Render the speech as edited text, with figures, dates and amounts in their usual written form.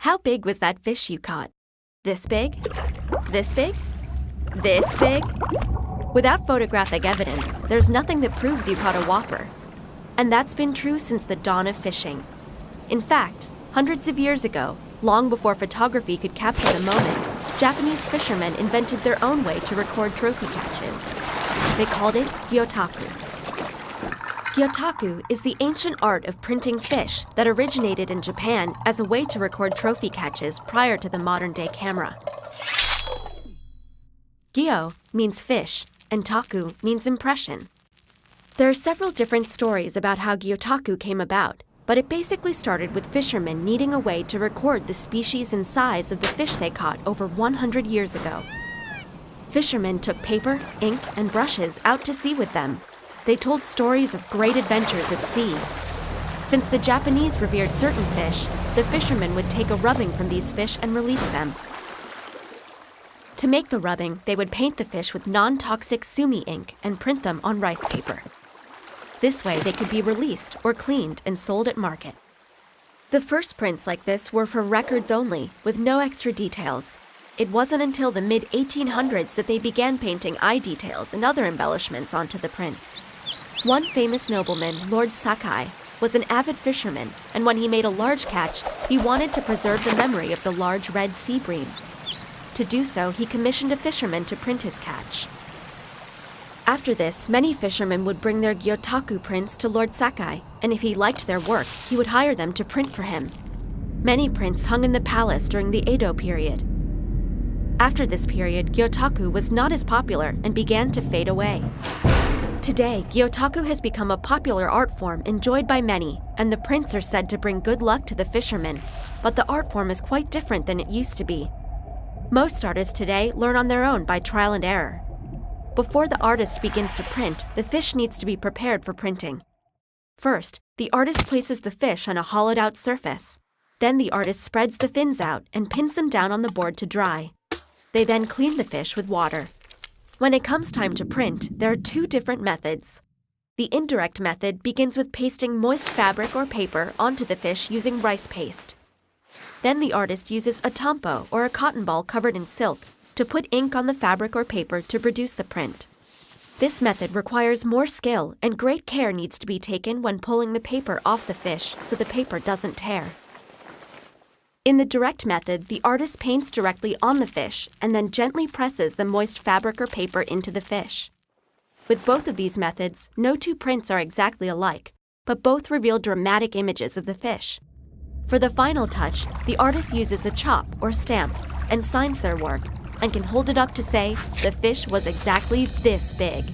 How big was that fish you caught? This big? This big? This big? Without photographic evidence, there's nothing that proves you caught a whopper. And that's been true since the dawn of fishing. In fact, hundreds of years ago, long before photography could capture the moment, Japanese fishermen invented their own way to record trophy catches. They called it gyotaku. Gyotaku is the ancient art of printing fish that originated in Japan as a way to record trophy catches prior to the modern-day camera. Gyo means fish, and taku means impression. There are several different stories about how gyotaku came about, but it basically started with fishermen needing a way to record the species and size of the fish they caught over 100 years ago. Fishermen took paper, ink, and brushes out to sea with them. They told stories of great adventures at sea. Since the Japanese revered certain fish, the fishermen would take a rubbing from these fish and release them. To make the rubbing, they would paint the fish with non-toxic sumi ink and print them on rice paper. This way, they could be released or cleaned and sold at market. The first prints like this were for records only, with no extra details. It wasn't until the mid-1800s that they began painting eye details and other embellishments onto the prints. One famous nobleman, Lord Sakai, was an avid fisherman, and when he made a large catch, he wanted to preserve the memory of the large red sea bream. To do so, he commissioned a fisherman to print his catch. After this, many fishermen would bring their gyotaku prints to Lord Sakai, and if he liked their work, he would hire them to print for him. Many prints hung in the palace during the Edo period. After this period, gyotaku was not as popular and began to fade away. Today, gyotaku has become a popular art form enjoyed by many, and the prints are said to bring good luck to the fishermen, but the art form is quite different than it used to be. Most artists today learn on their own by trial and error. Before the artist begins to print, the fish needs to be prepared for printing. First, the artist places the fish on a hollowed-out surface. Then the artist spreads the fins out and pins them down on the board to dry. They then clean the fish with water. When it comes time to print, there are two different methods. The indirect method begins with pasting moist fabric or paper onto the fish using rice paste. Then the artist uses a tampo or a cotton ball covered in silk to put ink on the fabric or paper to produce the print. This method requires more skill, and great care needs to be taken when pulling the paper off the fish so the paper doesn't tear. In the direct method, the artist paints directly on the fish and then gently presses the moist fabric or paper into the fish. With both of these methods, no two prints are exactly alike, but both reveal dramatic images of the fish. For the final touch, the artist uses a chop or stamp and signs their work, and can hold it up to say, the fish was exactly this big.